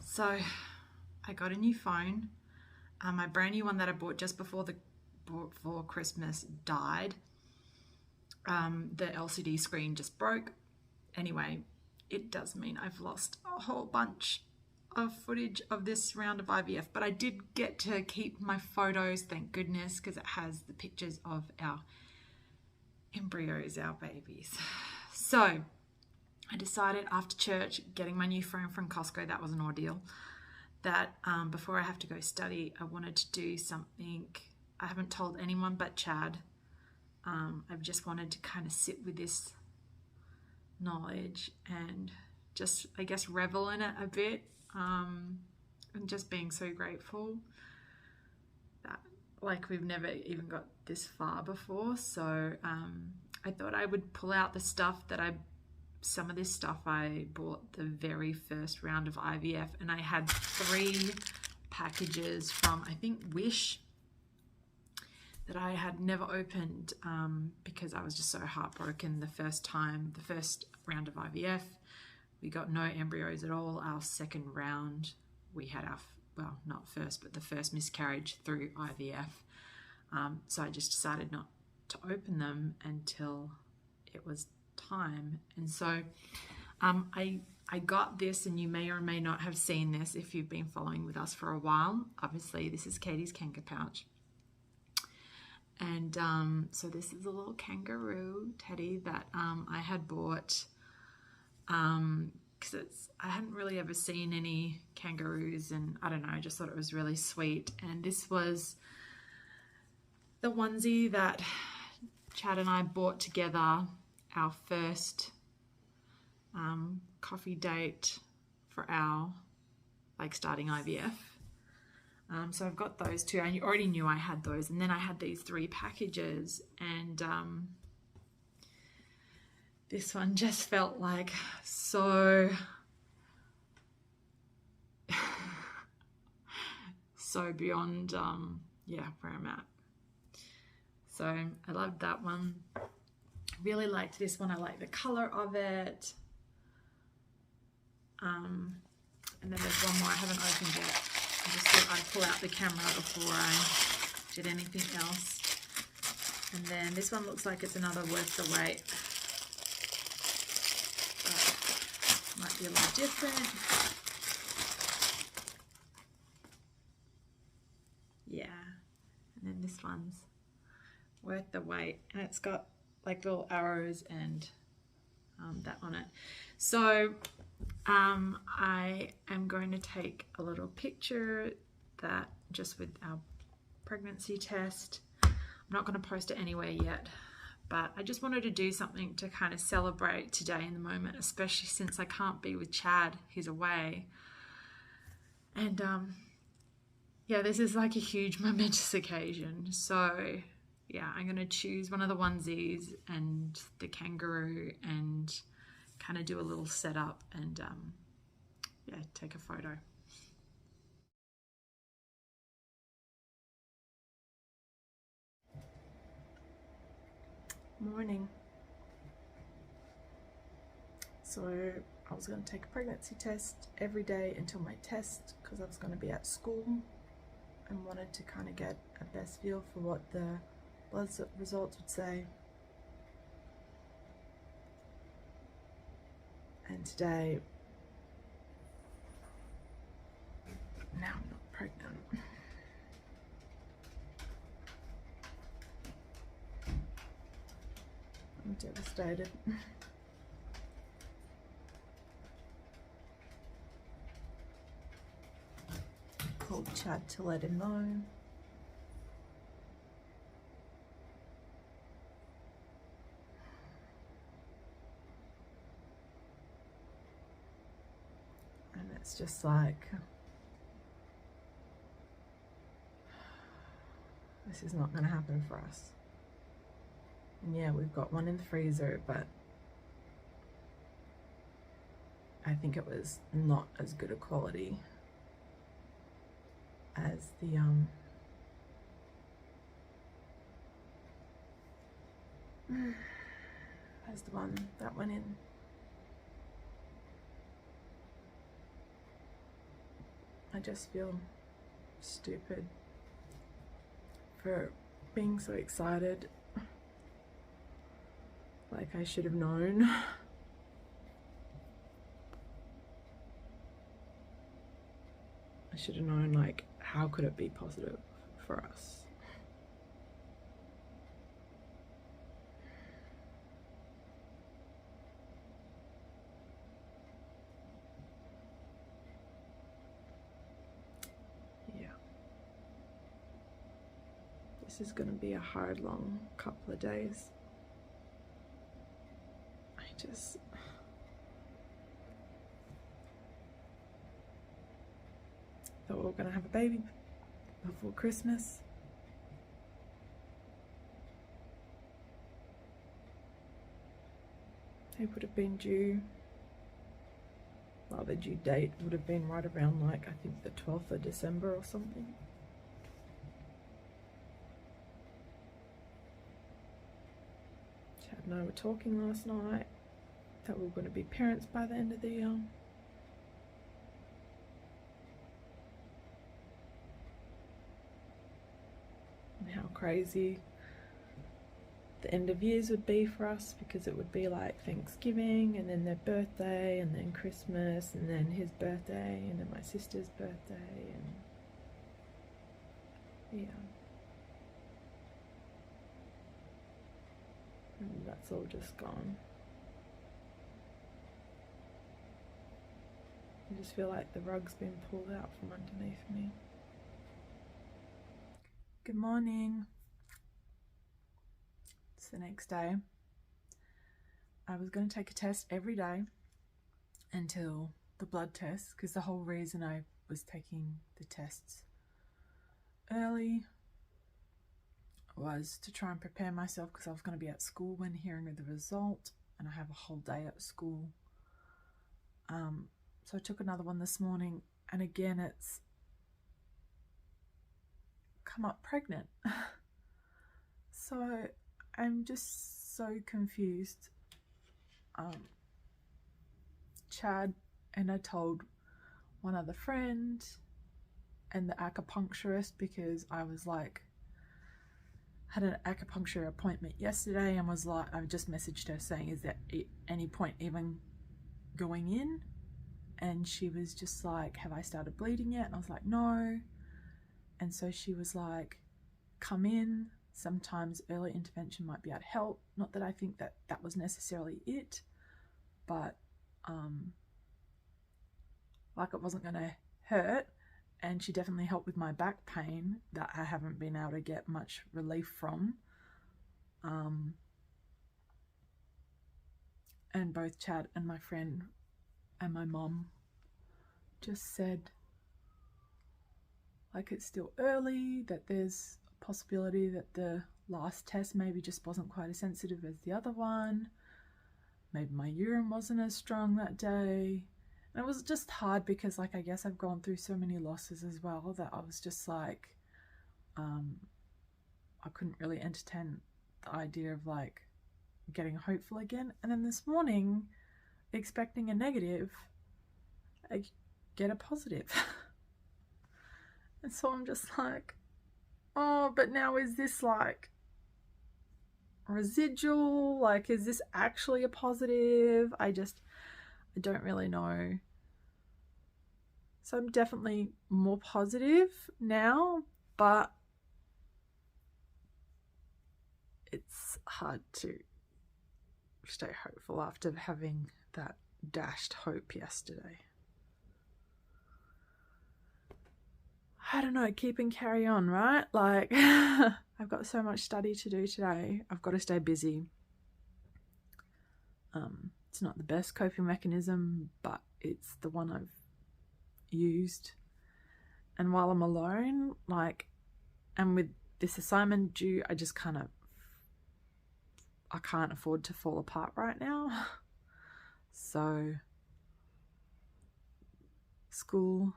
So I got a new phone. My brand new one that I bought just before Christmas died. The LCD screen just broke. Anyway, it does mean I've lost a whole bunch of footage of this round of IVF, but I did get to keep my photos, thank goodness, because it has the pictures of our embryos, our babies. So I decided after church, getting my new phone from Costco, that was an ordeal, that before I have to go study, I wanted to do something I haven't told anyone but Chad. I've just wanted to kind of sit with this knowledge and just, I guess, revel in it a bit, and just being so grateful that, like, we've never even got this far before. So I thought I would pull out the stuff that some of this stuff I bought the very first round of IVF, and I had 3 packages from, I think, Wish, that I had never opened because I was just so heartbroken the first round of IVF. We got no embryos at all. Our second round, we had our, well, not first, but the first miscarriage through IVF. So I just decided not to open them until it was time. And so I got this, and you may or may not have seen this if you've been following with us for a while. Obviously, this is Katie's Kangaroo pouch. And so this is a little kangaroo teddy that I had bought because I hadn't really ever seen any kangaroos, and I don't know, I just thought it was really sweet. And this was the onesie that Chad and I bought together, our first coffee date for our, like, starting IVF. So I've got those 2, and you already knew I had those. And then I had these 3 packages, and this one just felt like so beyond, yeah, where I'm at. So I loved that one. Really liked this one. I like the color of it. And then there's one more I haven't opened yet. I just thought I'd pull out the camera before I did anything else. And then this one looks like it's another worth the wait. But might be a little different. Yeah. And then this one's worth the wait. And it's got like little arrows and that on it. So I am going to take a little picture that just with our pregnancy test. I'm not going to post it anywhere yet, but I just wanted to do something to kind of celebrate today in the moment, especially since I can't be with Chad, he's away. And yeah, this is like a huge momentous occasion. So yeah, I'm going to choose one of the onesies and the kangaroo and kind of do a little setup and yeah, take a photo. Morning. So I was going to take a pregnancy test every day until my test, because I was going to be at school and wanted to kind of get a best feel for what the blood results would say. And today, now I'm not pregnant. I'm devastated. Called Chad to let him know. And it's just like, this is not going to happen for us. And yeah, we've got one in the freezer, but I think it was not as good a quality as the one that went in. I just feel stupid for being so excited. Like I should have known. I should have known, like, how could it be positive for us? Yeah. This is going to be a hard, long couple of days. Thought we were going to have a baby before Christmas. It would have been due, well, the due date would have been right around, like, I think the 12th of December or something. Chad and I were talking last night that we were going to be parents by the end of the year. And how crazy the end of years would be for us, because it would be like Thanksgiving and then their birthday and then Christmas and then his birthday and then my sister's birthday, and yeah, and that's all just gone. I just feel like the rug's been pulled out from underneath me. Good morning. It's the next day. I was going to take a test every day until the blood test, because the whole reason I was taking the tests early was to try and prepare myself, because I was going to be at school when hearing of the result, and I have a whole day at school. So I took another one this morning, and again it's come up pregnant. So I'm just so confused. Chad and I told one other friend and the acupuncturist, because I was like, had an acupuncture appointment yesterday and was like, I just messaged her saying, is there any point even going in? And she was just like, have I started bleeding yet? And I was like, no. And so she was like, come in. Sometimes early intervention might be able to help. Not that I think that that was necessarily it, but like it wasn't going to hurt. And she definitely helped with my back pain that I haven't been able to get much relief from. And both Chad and my friend and my mom just said, like, it's still early, that there's a possibility that the last test maybe just wasn't quite as sensitive as the other one. Maybe my urine wasn't as strong that day. And it was just hard because, like, I guess I've gone through so many losses as well that I was just like, I couldn't really entertain the idea of like getting hopeful again. And then this morning, expecting a negative, I get a positive. And so I'm just like, oh, but now is this like residual? Like, is this actually a positive? I don't really know. So I'm definitely more positive now, but it's hard to stay hopeful after having that dashed hope yesterday. I don't know, keep and carry on, right? Like, I've got so much study to do today. I've got to stay busy. It's not the best coping mechanism, but it's the one I've used. And while I'm alone, like, and with this assignment due, I just I can't afford to fall apart right now. So, school,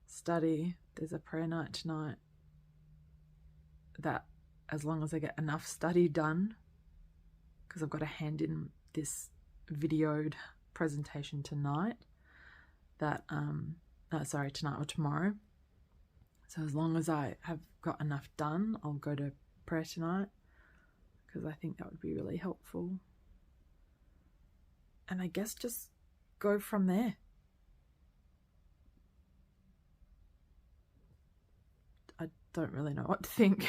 study, there's a prayer night tonight that, as long as I get enough study done, because I've got to hand in this videoed presentation tonight, that tonight or tomorrow. So as long as I have got enough done, I'll go to prayer tonight, because I think that would be really helpful. And I guess just go from there. I don't really know what to think.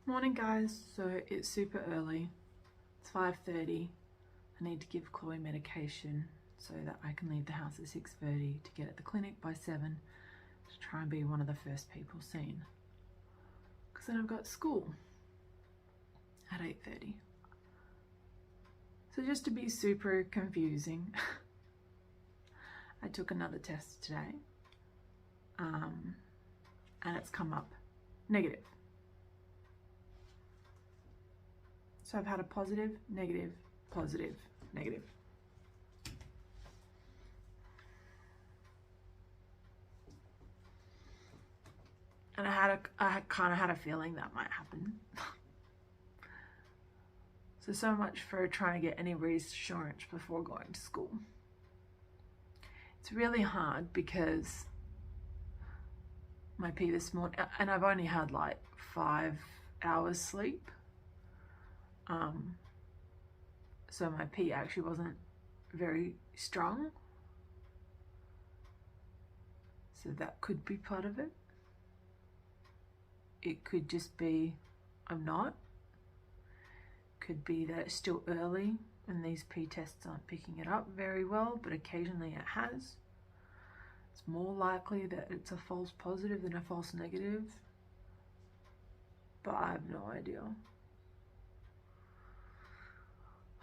Morning, guys. So it's super early. It's 5:30. I need to give Chloe medication so that I can leave the house at 6:30 to get at the clinic by 7 to try and be one of the first people seen. Because then I've got school at 8:30. So just to be super confusing, I took another test today, and it's come up negative. So I've had a positive, negative, positive, negative. And I kind of had a feeling that might happen. So much for trying to get any reassurance before going to school. It's really hard because my pee this morning, and I've only had like 5 hours sleep. So my pee actually wasn't very strong. So that could be part of it. It could just be I'm not. Could be that it's still early and these pee tests aren't picking it up very well, but occasionally it has. It's more likely that it's a false positive than a false negative, but I have no idea.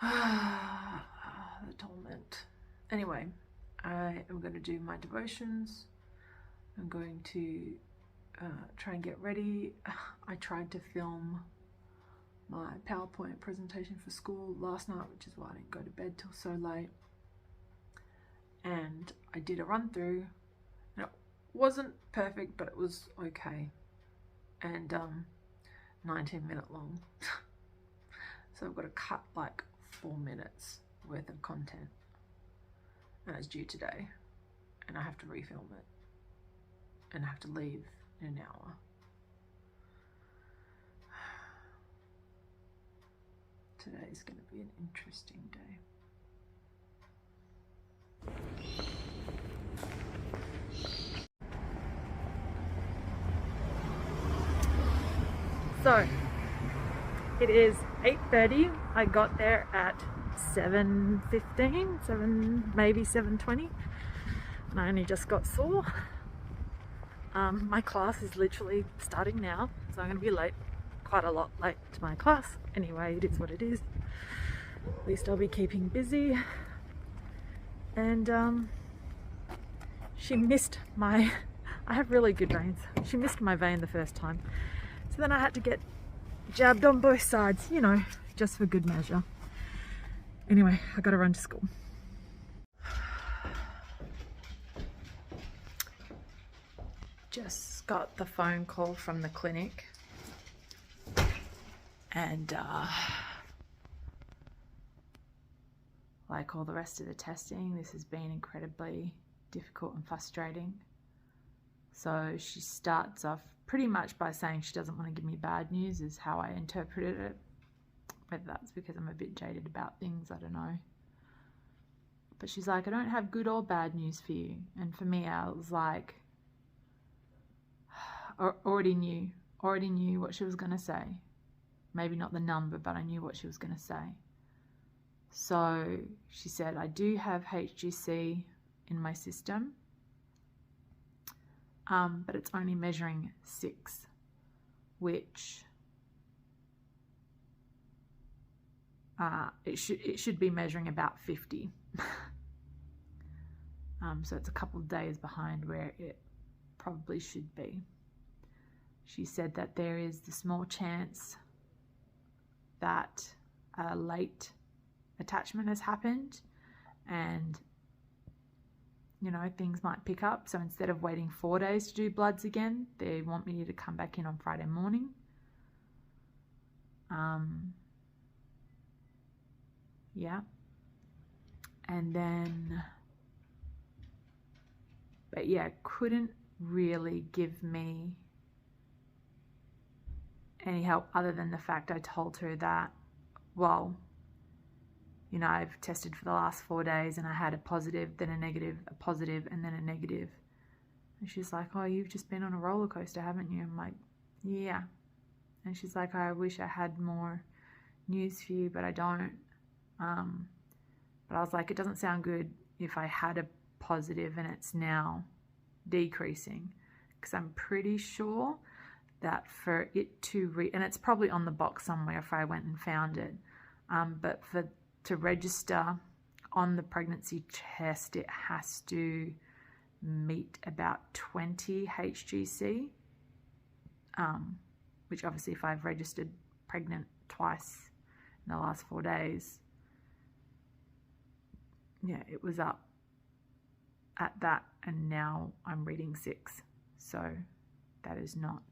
The torment. Anyway, I am going to do my devotions. I'm going to try and get ready. I tried to film my PowerPoint presentation for school last night, which is why I didn't go to bed till so late. And I did a run through, and it wasn't perfect, but it was okay. And 19-minute long. So I've got to cut like 4 minutes worth of content, and it's due today, and I have to refilm it, and I have to leave in an hour. Today's going to be an interesting day. So it is 8:30. I got there at 7:15, maybe 7:20, and I only just got sore. My class is literally starting now, so I'm going to be late, quite a lot late to my class. Anyway, it is what it is. At least I'll be keeping busy. And she missed my, I have really good veins. She missed my vein the first time. So then I had to get jabbed on both sides, you know, just for good measure. Anyway, I gotta run to school. Just got the phone call from the clinic, and like all the rest of the testing, this has been incredibly difficult and frustrating. So she starts off pretty much by saying she doesn't want to give me bad news, is how I interpreted it. Whether that's because I'm a bit jaded about things, I don't know. But she's like, I don't have good or bad news for you. And for me, I was like, already knew what she was going to say. Maybe not the number, but I knew what she was going to say. So she said, I do have HGC in my system, but it's only measuring 6, which it should be measuring about 50. So it's a couple of days behind where it probably should be. She said that there is the small chance that a late attachment has happened, and you know, things might pick up. So instead of waiting 4 days to do bloods again, they want me to come back in on Friday morning. Yeah. And then But yeah, couldn't really give me any help other than the fact I told her that, well, you know, I've tested for the last 4 days and I had a positive, then a negative, a positive, and then a negative. And she's like, oh, you've just been on a roller coaster, haven't you? I'm like, yeah. And she's like, I wish I had more news for you, but I don't. But I was like, it doesn't sound good if I had a positive and it's now decreasing, because I'm pretty sure that for it to and it's probably on the box somewhere if I went and found it, but to register on the pregnancy test, it has to meet about 20 HGC, which obviously if I've registered pregnant twice in the last 4 days, yeah, it was up at that, and now I'm reading 6, so that is not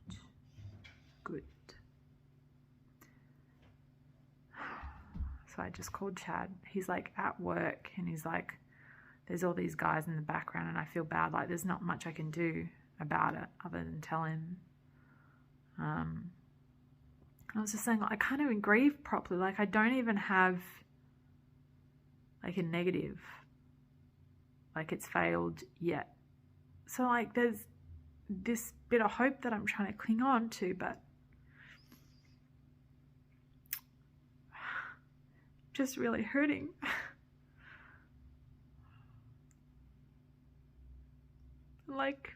good. So I just called Chad. He's like at work, and he's like, there's all these guys in the background and I feel bad, like there's not much I can do about it other than tell him. I was just saying, like, I can't even grieve properly. Like, I don't even have like a negative, like it's failed yet. So like there's this bit of hope that I'm trying to cling on to, but just really hurting. Like,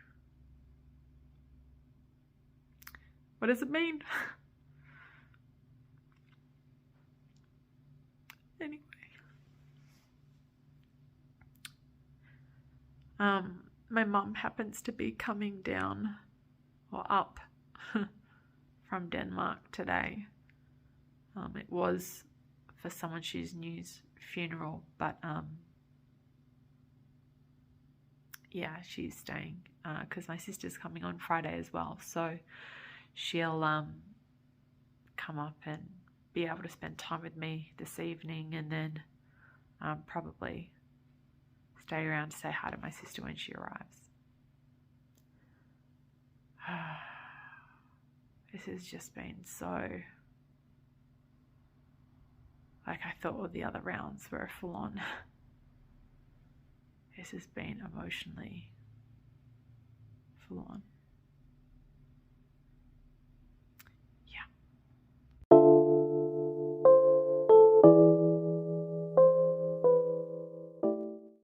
what does it mean? Anyway. My mum happens to be coming down or up from Denmark today. It was for someone she knew's funeral, but yeah, she's staying because my sister's coming on Friday as well, so she'll come up and be able to spend time with me this evening, and then probably stay around to say hi to my sister when she arrives. This has just been so, like, I thought all the other rounds were full on. This has been emotionally full on.